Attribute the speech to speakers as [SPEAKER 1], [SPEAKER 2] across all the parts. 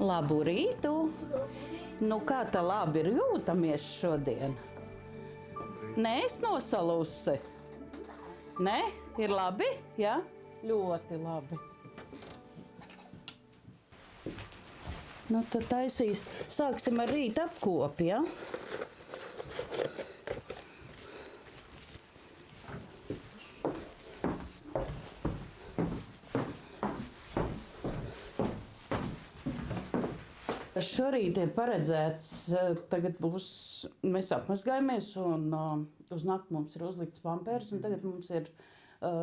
[SPEAKER 1] Labu rītu! Nu, kā tā labi ir jūtamies šodien? Nē, es nosalusi. Nē, ir labi? Jā, ļoti labi. Nu, tad taisīs. Sāksim ar rīta apkopi, ja? Šorīt ir paredzēts, tagad būs, mēs apmazgājamies un uz nakti mums ir uzlikts pampers, un tagad mums ir,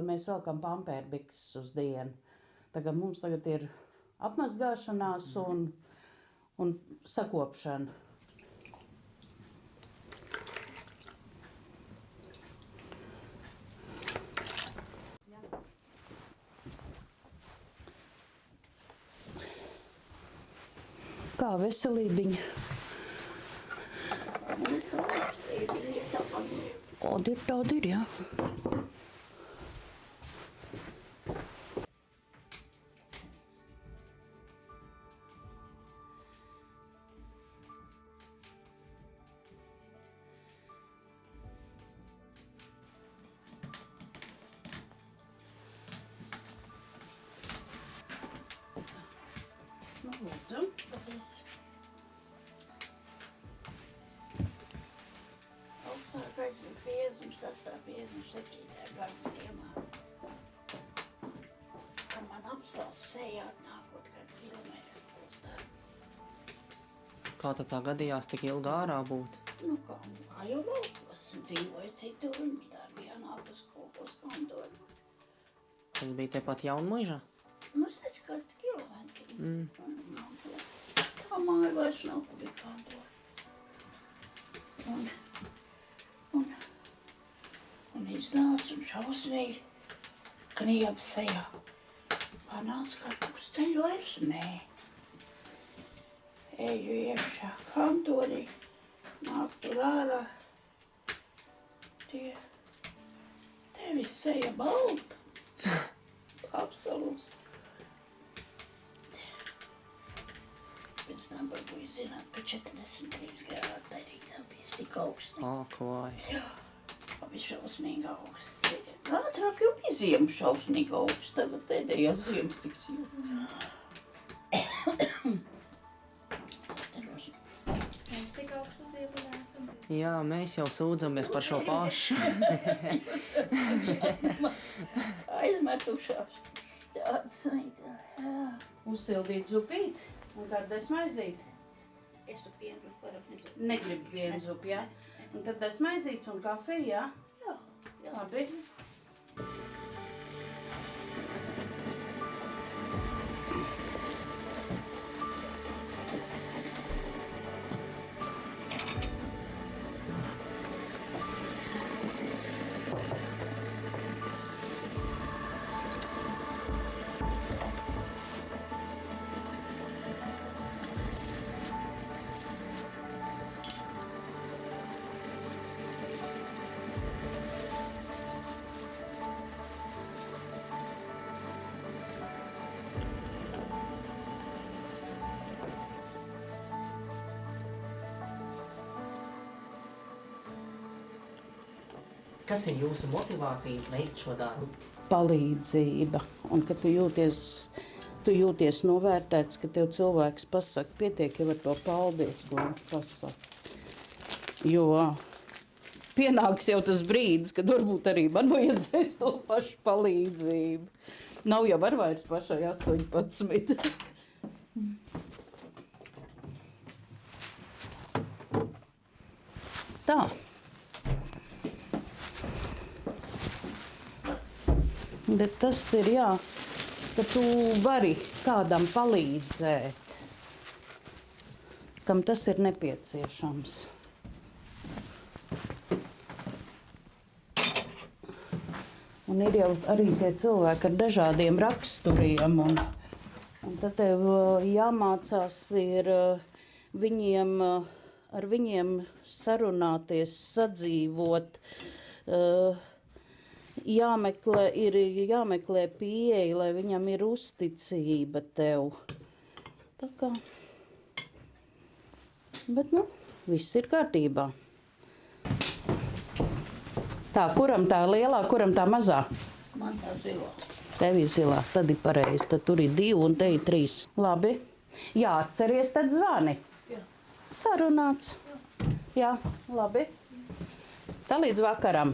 [SPEAKER 1] mēs velkam pamperbikses uz dienu. Tagad mums tagad ir apmazgāšanās un sakopšana. Kā veselībiņa? Kāda ir, tāda ir, jā. Nu, lūdzu.
[SPEAKER 2] Paldies. Augstākais bija 56. 57. gada ziemā. Kad man apsals sejā nākot, kad kilometru postā.
[SPEAKER 3] Kā tad tā gadījās tik ilgi ārā būt?
[SPEAKER 2] Nu kā jau laukos, dzīvoju citur un darbi jānāk uz kolkos kantoru.
[SPEAKER 3] Tas bija tepat Jaunmuižā?
[SPEAKER 2] Nu, 6 kilometri. Tā māja vairs nav, ka bija kantoru. Un iznāca un šausmīgi, kniebs sejā. Panāca, ka uz ceļu vairs nē. Eju iekšā kantorī, nāk tur ārā. Tevi seja balta. Apsalus. Pēc tam varbūt zināt, ka 43 grādi tā rītā bija tik augsts.
[SPEAKER 3] Ak, vai.
[SPEAKER 2] Jā, bija šausmīgi augsts. Ātrāk jau bija ziema šausmīgi augsts, tagad pēdējās ziemas tik ziema.
[SPEAKER 4] Mēs tik augstu ziemu neesam.
[SPEAKER 3] Jā, mēs jau sūdzamies par šo pašu.
[SPEAKER 2] Aizmetušās. Tāds vajag, jā.
[SPEAKER 1] Uzsildīt zupīt un tad desmaizīti.
[SPEAKER 2] Es tu pienžu varam nezinu.
[SPEAKER 1] Negribu vienu zupu, jā? Un tad desmaizīts un kafija, jā?
[SPEAKER 2] Jā, jā.
[SPEAKER 1] Labi.
[SPEAKER 3] Kas ir jūsu motivācija veikt šo darbu?
[SPEAKER 1] Palīdzība. Un ka tu jūties novērtēts, ka tev cilvēks pasaka, pietiek jau ar to paldies, ko viņš pasaka. Jo pienāks jau tas brīdis, kad varbūt arī man vajadzēs to pašu palīdzību. Nav jau var vairs pašai 18. Tā. Bet tas ir, jā, ka tu vari kādam palīdzēt, kam tas ir nepieciešams. Un ir jau arī tie cilvēki ar dažādiem raksturiem, un tad tev jāmācās ir viņiem, ar viņiem sarunāties, sadzīvot, jāmeklē pieeja, lai viņam ir uzticība tev. Tā kā Bet, nu, viss ir kārtībā. Tā, kuram tā lielā, kuram tā mazā?
[SPEAKER 2] Man tā zilā.
[SPEAKER 1] Tev ir zilā, tad ir pareizi. Tad tur ir 2 un te ir 3. Labi. Jā, atceries, tad zvani.
[SPEAKER 2] Jā.
[SPEAKER 1] Sarunāts. Jā, labi. Tā līdz vakaram.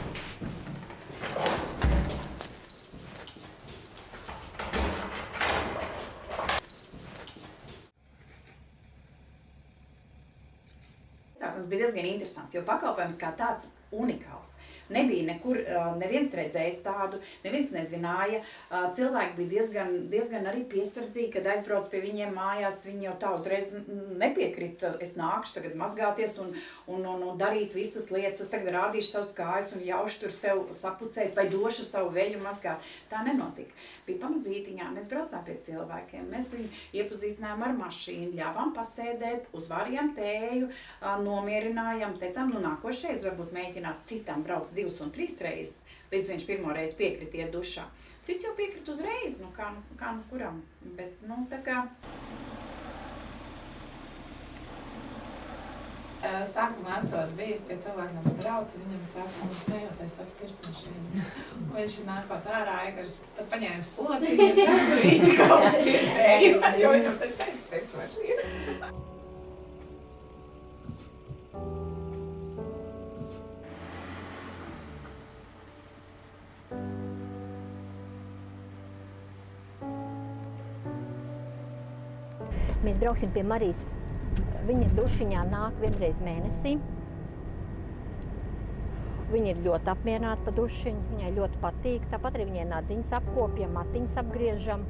[SPEAKER 5] Sākums bija diezgan interesants, jo pakalpojums kā tāds unikāls. Nebija nekur, neviens redzējis tādu, neviens nezināja. Cilvēki bija diezgan arī piesardzīgi, kad aizbrauc pie viņiem mājās. Viņi jau tā uzreiz nepiekrita, es nākšu tagad mazgāties un darīt visas lietas. Es tagad rādīšu savus kājas un jaušu tur sev sapucēt vai došu savu veļu mazgāt. Tā nenotika. Bija pamazītiņā, mēs braucām pie cilvēkiem. Mēs viņu iepazīstinājām ar mašīnu, ļāvām pasēdēt, uzvārījām tēju, nomierinājām. Teicām, nu nākošais varbūt mēģinās citam brauc 2 un 3 reizes, līdz viņš pirmo reizi piekrit iet dušā. Cits jau piekrit uzreiz, nu kā nu kuram, bet, nu, tā kā...
[SPEAKER 6] Sākumā esot bijis pie cilvēkiem, man brauca, viņam saka, mums nejoties, saka, pircmašīna. Un viņš nākot ārā, Aigars, tad paņēma slotiņu, cepurīti kaut kas pirmēju, jo viņam taču teica, pircmašīna.
[SPEAKER 7] Mēs brauksim pie Marijas. Viņa dušiņā nāk vienreiz mēnesī. Viņa ir ļoti apmierināta par dušiņu, viņai ļoti patīk. Tāpat arī viņai nadziņas apkopjam, matiņas apgriežam.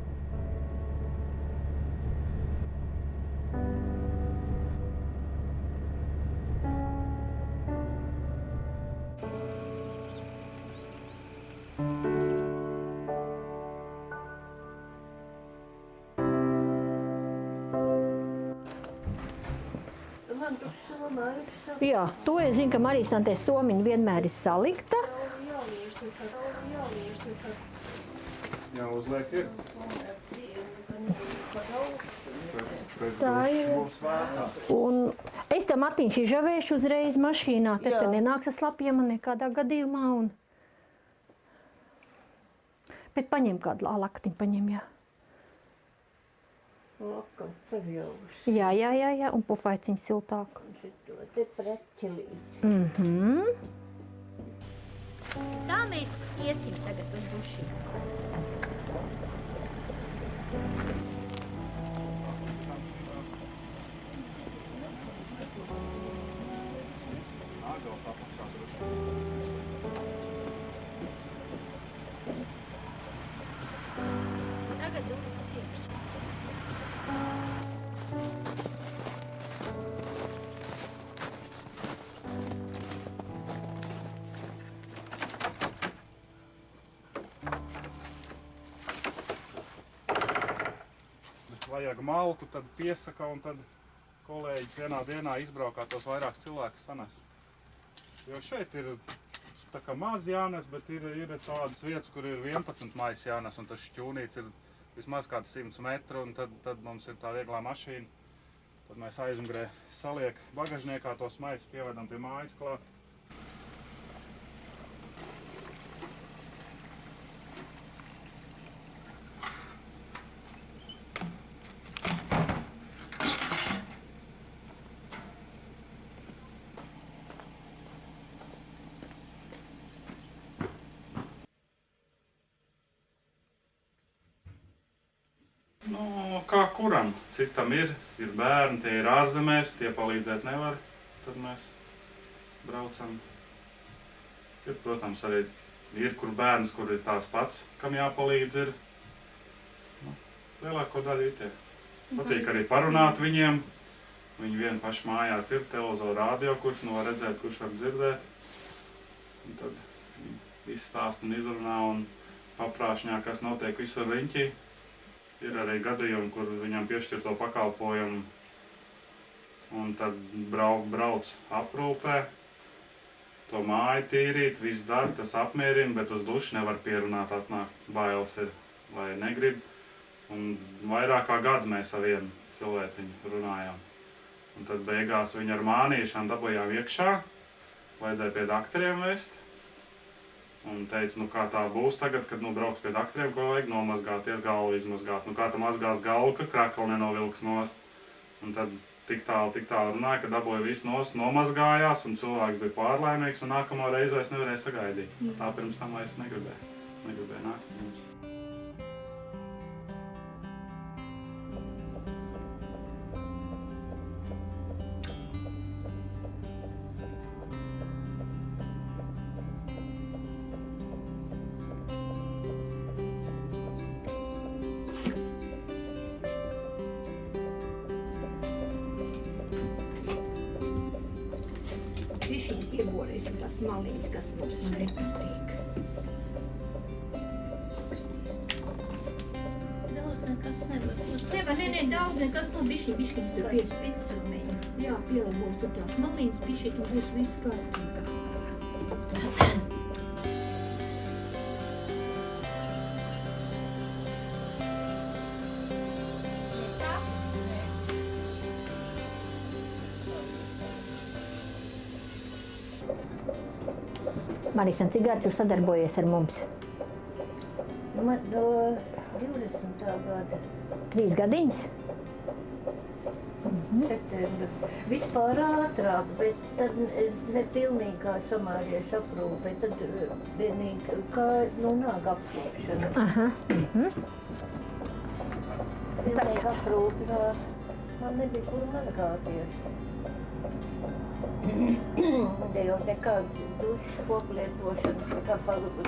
[SPEAKER 7] Jā, to es zinu, ka Marijas tantē somiņa vienmēr ir salikta.
[SPEAKER 8] Jā, uzliek ir.
[SPEAKER 7] Tā ir. Un es tam matiņš izžavēšu uzreiz mašīnā, tad nenāks ar slapjiem nekādā gadījumā. Bet paņem kādu laktiņu, paņem, jā. Jā, un pufaiciņu siltāk.
[SPEAKER 9] Te preķelīt.
[SPEAKER 7] Tā mēs iesim tagad uz dušiem. Tagad durvis ciet.
[SPEAKER 8] Vajag malku, tad piesaka un tad kolēģis vienā dienā izbraukā tos vairākus cilvēkus sanes. Jo šeit ir tā kā maz jānes, bet ir tādas vietas, kur ir 11 maisi jānes, un tas šķūnīts ir vismaz kāds 100 metru, un tad mums ir tā vieglā mašīna. Tad mēs aizmugurē saliek bagažniekā tos maisus, pievedam pie mājas klāt. Nu, kā kuram. Citam ir bērni, tie ir ārzemēs, tie palīdzēt nevar, tad mēs braucam. Ir, protams, arī ir, kur bērns, kur ir tās pats, kam jāpalīdz ir. Nu, lielāko daļu ir tie. Patīk arī parunāt viņiem. Viņi vien paši mājās ir televizoru rādio, kurš nu var redzēt, kurš var dzirdēt. Un tad viņi izstāst un izrunā un paprāšņā, kas notiek visur riņķī. Ir arī gadījumi, kur viņam piešķir to pakalpojumu un tad brauc aprūpē, to māju tīrīt, viss dara, tas apmierina, bet uz dušu nevar pierunāt, atnāk, bailes ir vai negrib. Un vairāk kā gadu mēs ar vienu cilvēciņu runājām. Un tad beigās viņa ar mānīšanu dabūjām iekšā. Vajadzēja pie dakteriem vest. Un teica, kā tā būs tagad, kad brauks pie dakteriem, ko vajag nomazgāties, galvu izmazgāt. Kā tā mazgās galvu, ka krakli nenovilks nost. Un tad tik tālu runāja, ka dabūja visu nost, nomazgājās, un cilvēks bija pārlaimīgs, un nākamo reizi es nevarēju sagaidīt. Tā pirms tam es negribēju nākt pie mums.
[SPEAKER 7] Ieborīsim tās malīņas, kas mums nepatīk.
[SPEAKER 4] Daudz nekas nevar būt. Tev daudz nekas nav bišķiņas tur piespicumēņi. Jā, pielabošu tur tās malīņas, bišķiņ, un būs viss kārtībā.
[SPEAKER 7] Marisa, cik gads jūs sadarbojies ar mums?
[SPEAKER 9] Man 20. gada
[SPEAKER 7] 3 gadiņas?
[SPEAKER 9] septembra. Vispār ātrāk, bet tad ne pilnīgi kā samāriešu aprūpe, tad vienīgi kā nāk apkopšana.
[SPEAKER 7] Aha.
[SPEAKER 9] Pilnīgi aprūpe. Man nebija kur mazgāties. Te jau nekāda dušu koplietošanas,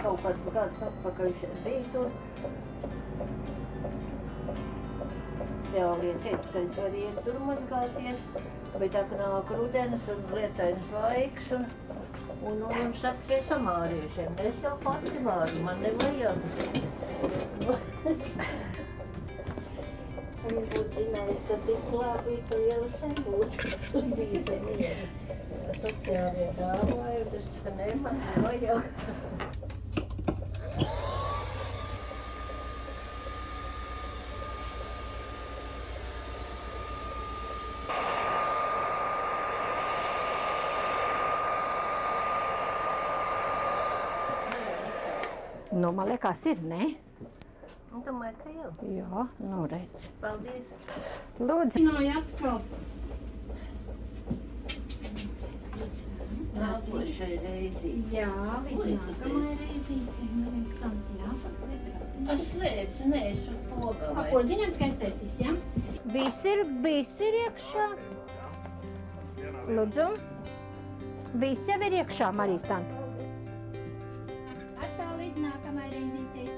[SPEAKER 9] kaut kāds gads atpakaļ bija tur. Reālie teica, ka es varu iet tur mazgāties, bet tā nāk rudenis un lietains laiks un saka pie samāriešiem. Es jau pati varu, man nevajag. Viņa būtu zinājis, ka tik labi, ka jau sen būtu bijis ar vienu. Sociālie dāvājumi, ka ne, man nevajag.
[SPEAKER 7] Man liekas ir, ne?
[SPEAKER 9] Domāju, ka jau.
[SPEAKER 7] Jā, redz.
[SPEAKER 9] Paldies.
[SPEAKER 7] Lūdzu.
[SPEAKER 4] Zināju atkal.
[SPEAKER 9] Nākošai reizi.
[SPEAKER 4] Jā, līdz nākamai reizītei. Jā.
[SPEAKER 9] Paslēdz, nē, es uz pogavai.
[SPEAKER 4] Ko dziņam tikai taisīs, jā?
[SPEAKER 7] Viss ir iekšā. Lūdzu. Viss jau ir iekšā, Marijas tante.
[SPEAKER 4] Atkal līdz nākamai reizītei.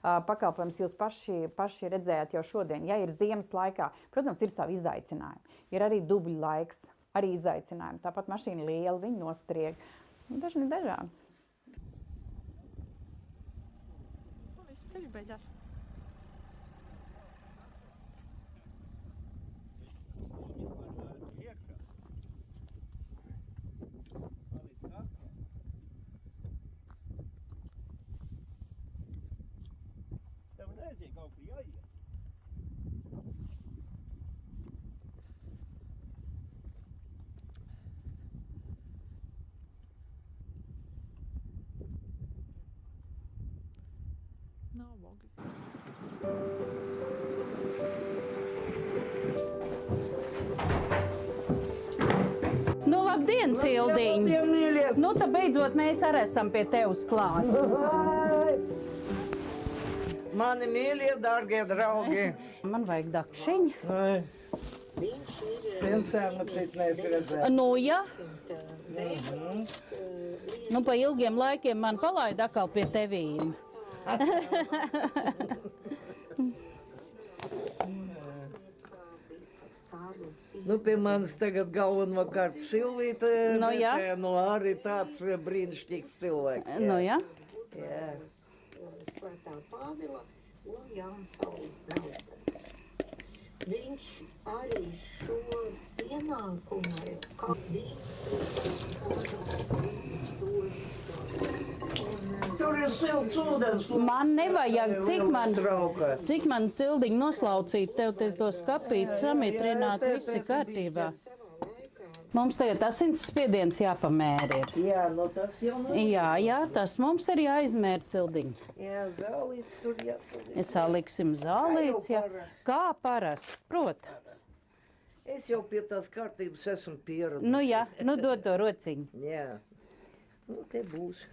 [SPEAKER 5] Pakalpojums jūs paši redzējāt jau šodien. Ja ir ziemas laikā, protams, ir savi izaicinājumi. Ir arī dubļu laiks, arī izaicinājumi. Tāpat mašīna liela, viņa nostrieg. Dažādi.
[SPEAKER 4] Viss ceļš beidzās.
[SPEAKER 1] Labdien, Cildiņ! Tā beidzot mēs arī esam pie tevis klāt.
[SPEAKER 10] Mani mīļie, dārgie draugi!
[SPEAKER 1] Man vajag dakšiņu.
[SPEAKER 10] Sen cik neesi redzējis.
[SPEAKER 1] Ja. Pa ilgiem laikiem man palaida atkal pie tevīm.
[SPEAKER 10] Pie manis tagad galvenokārt Silvīte, bet arī tāds brīnišķīgs cilvēks.
[SPEAKER 1] Jā.
[SPEAKER 9] Svētā Pāvila un Jānis Saules draudzes. Viņš arī šo Kankunai, kā visus tos.
[SPEAKER 10] Tur ir silts ūdens.
[SPEAKER 1] Man nevajag, cik man cildiņu noslaucīt, tev te to skapīt, samitrināt, visi kārtībā. Mums tagad asinsspiediens jāpamēra ir.
[SPEAKER 10] Jā, no tas jau nav.
[SPEAKER 1] Jā, tas mums ir jāizmēra cildiņu.
[SPEAKER 10] Jā, zālīts tur jāsaliek.
[SPEAKER 1] Saliksim zālīts, jā. Kā parasti, protams.
[SPEAKER 10] Es jau pie tās kārtības esmu pieradis.
[SPEAKER 1] Nu jā, nu dod to rociņu.
[SPEAKER 10] Jā, nu te būs.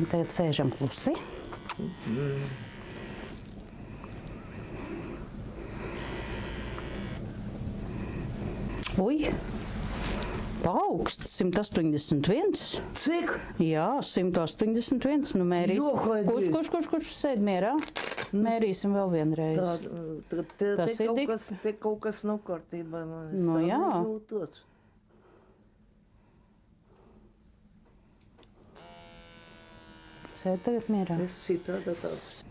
[SPEAKER 1] Tagad sēžam klusi. Ui, paaugsts 181.
[SPEAKER 10] Cik?
[SPEAKER 1] Jā, 181. Nu mērīs. Kurš sēd mierā? Mērīsim vēl vienreiz. Tas ir
[SPEAKER 10] te kaut kas nav kārtībā.
[SPEAKER 1] Nu jā.
[SPEAKER 10] Jūtos.
[SPEAKER 1] Sēd tagad mierā.
[SPEAKER 10] Es citādā tāds.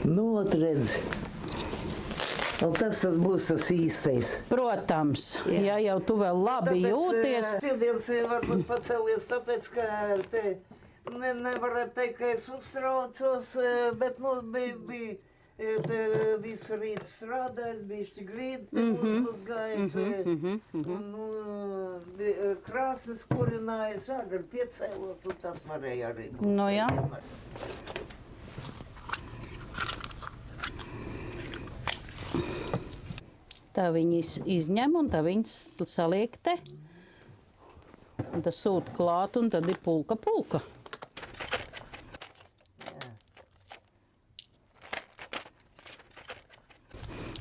[SPEAKER 10] Nu, redz. Un tas būs tas īstais.
[SPEAKER 1] Protams, ja jau tu vēl labi jūties.
[SPEAKER 10] Spiediens varbūt pacēlies, tāpēc, ka te nevarētu teikt, ka es uztraucos, bet bija visu rītu strādājis, bišķi grīdi uzgājis, krāsnes kurinājis, agri piecēlos, un tas varēja arī būt.
[SPEAKER 1] Nu jā. Tā viņi izņem un tā viņas saliek te. Un tas sūta klāt un tad ir pulka.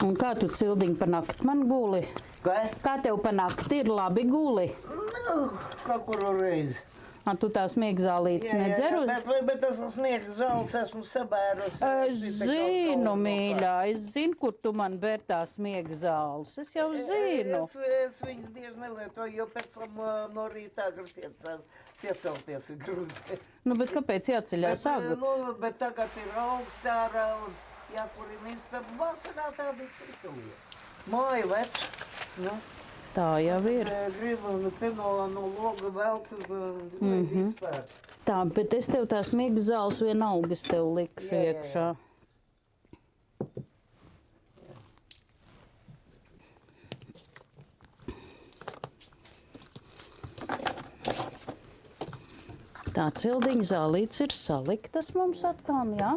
[SPEAKER 1] Un kā tu cildiņu pa nakti man guli? Kā tev pa nakti ir labi guli?
[SPEAKER 10] Nu, kā kuru reizi.
[SPEAKER 1] Tu tās miegzālītes nedzeru?
[SPEAKER 10] Bet tas miegzāles esmu sabērus.
[SPEAKER 1] Es zinu, mīļā, es zinu, kur tu man ber tās miegzāles. Es jau zinu.
[SPEAKER 10] Es viņas bieži nelietoju, jo pēc tam no rīta agri piecelties ir grūti.
[SPEAKER 1] Nu, bet kāpēc jāceļās agri?
[SPEAKER 10] Bet tagad ir augsts ārā un jākurina istaba. Vasarā tā bija cita lieta. Māja vec. Nu.
[SPEAKER 1] Tā jau ir.
[SPEAKER 10] Gribu te no loga velk vispār.
[SPEAKER 1] Tā, bet es tev tās miegzāles vienalga es tev likšu iekšā. Tā cildiņa zālītes ir saliktas mums atkal, jā?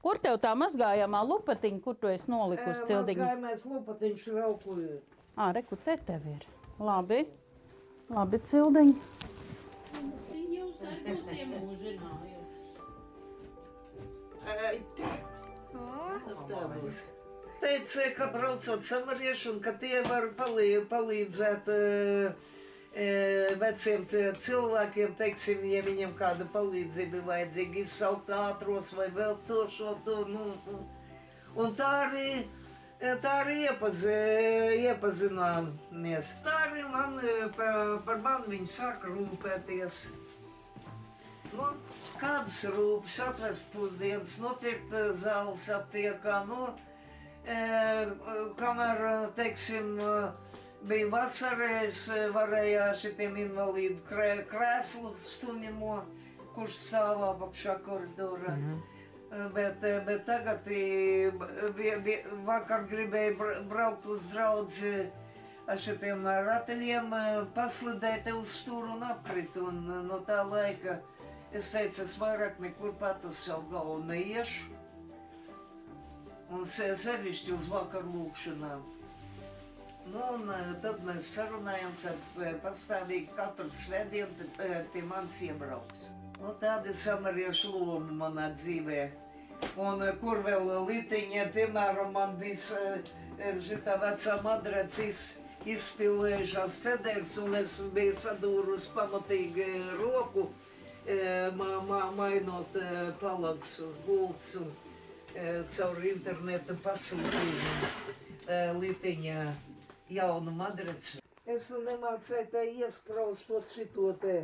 [SPEAKER 1] Kur tev tā mazgājamā lupatiņa, kur tu esi nolikusi cildiņu?
[SPEAKER 10] Mazgājamais lupatiņš raukuju.
[SPEAKER 1] Re, kur te tev ir. Labi. Labi, cildiņi. Jūs ar jūs iemūžinājusi.
[SPEAKER 10] Teica, ka braucot samarieši un ka tie var palīdzēt veciem cilvēkiem, teiksim, ja viņiem kāda palīdzība vajadzīga, izsaukt ātros vai vēl to šo to. Un tā arī iepazināmies. Tā arī par mani viņi sāka rūpēties. Nu, kādas rūpes, atvest pusdienas, nopirkt zāles aptiekā, kamēr, teiksim, bija vasarā, es varēju šitiem invalīdu krēslu stumjamo, kurš stāv apakšā koridorā. Bet tagad vakar gribēju braukt uz draudzi ar šitiem ratiņiem, paslidēt uz stūru un apkrit. Un no tā laika es teicu, es vairāk nekur pat uz savu galvu neiešu. Un sevišķi uz vakaru lūkšanām. Un tad mēs sarunājam, ka pastāvīgi katru svētdienu pie manis iebrauks. Tāda samariešu loma manā dzīvē. Un kur vēl litiņa, piemēram, man bija šitā vecā madrecis izspilējušās feders, un es biju sadūrus pamatīgi roku, mainot palagus uz gultas un caur internetu pasūtījumu litiņā jaunu madreci. Es nemācēju te iespraustot šito te.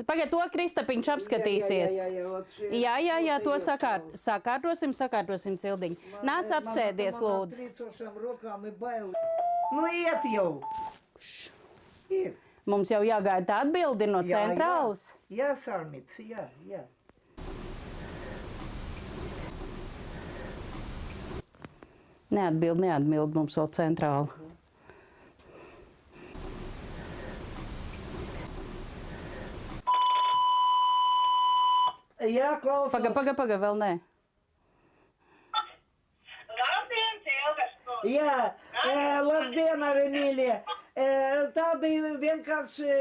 [SPEAKER 1] Pagad, to Kristapiņš apskatīsies. Jā, to sakārtosim, Cildiņ. Nāc apsēdies, lūdzu.
[SPEAKER 10] Man trīcošām rokām ir baili. Nu, iet jau. Iet.
[SPEAKER 1] Mums jau jāgaida atbildi no centrālas.
[SPEAKER 10] Jā, Sarmits, jā.
[SPEAKER 1] Neatbild mums vēl centrāla.
[SPEAKER 10] Jā, klausos.
[SPEAKER 1] Paga, vēl nē.
[SPEAKER 11] Labdien, Silvers!
[SPEAKER 10] Jā, labdien arī, mīļie. Tā bija vienkārši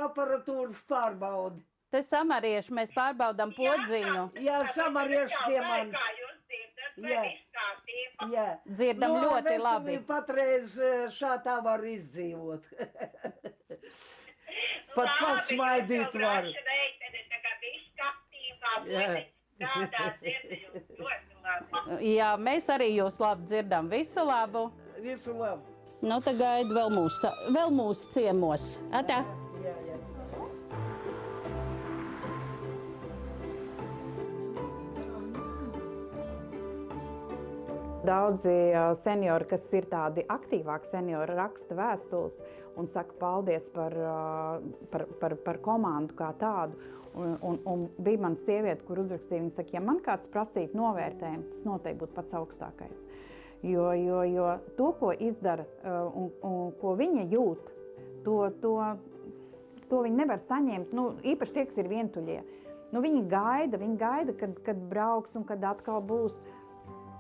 [SPEAKER 10] aparatūras pārbaudi.
[SPEAKER 1] Te samarieši, mēs pārbaudām podziņu.
[SPEAKER 10] Jā, samarieši pie manis.
[SPEAKER 11] Kā jūs dzirdat, vai viss kārtībā?
[SPEAKER 10] Jā.
[SPEAKER 1] Dzirdam ļoti labi.
[SPEAKER 10] Patreiz šādā var izdzīvot. Pat pasmaidīt var.
[SPEAKER 1] Jā, mēs arī jūs labi dzirdam. Visu labu.
[SPEAKER 10] Visu labu.
[SPEAKER 1] Nu, tad gaida vēl mūsu ciemos. Atā.
[SPEAKER 10] Jā.
[SPEAKER 12] Daudzi seniori, kas ir tādi aktīvāki seniori, raksta vēstules un saka paldies par komandu kā tādu. Un bija mana sieviete, kur uzrakstīja, viņa saka, ja man kāds prasītu novērtējumu, tas noteikti būtu pats augstākais. Jo to, ko izdara un ko viņa jūt, to viņi nevar saņemt, īpaši tie, kas ir vientuļie. Viņi gaida, kad brauks un kad atkal būs.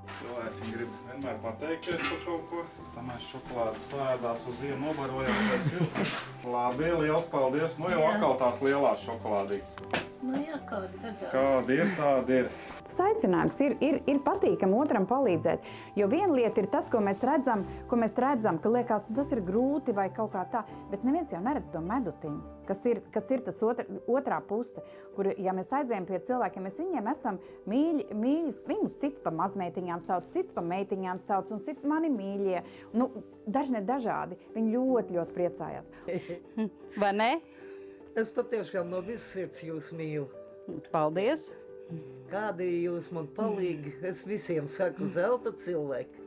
[SPEAKER 8] Cilvēks grib vienmēr pateikties par kaut ko. Tā mēs šokolādes sēdās uz vienu nobarojām vai silts. Labi, liels paldies. Nu jau atkal tās lielās šokolādītes.
[SPEAKER 9] Nu jā, kādi gadās.
[SPEAKER 8] Kādi ir, tādi ir.
[SPEAKER 12] Tas aicinājums ir patīkam otram palīdzēt, jo viena lieta ir tas, ko mēs redzam, ka liekas, tas ir grūti vai kaut kā tā, bet neviens jau neredz to medutiņu, kas ir tas otrā puse, kur, ja mēs aizējam pie cilvēkiem, mēs viņiem esam mīļi, viņus citi pa mazmeitiņām sauc, cits pa meitiņām sauc un citi mani mīļie. Daži ne dažādi, viņi ļoti, ļoti priecājās.
[SPEAKER 1] Vai ne?
[SPEAKER 10] Es patiešām no visas sirds jūs mīlu.
[SPEAKER 1] Paldies!
[SPEAKER 10] Kādi jūs man palīgi? Es visiem saku zelta cilvēki.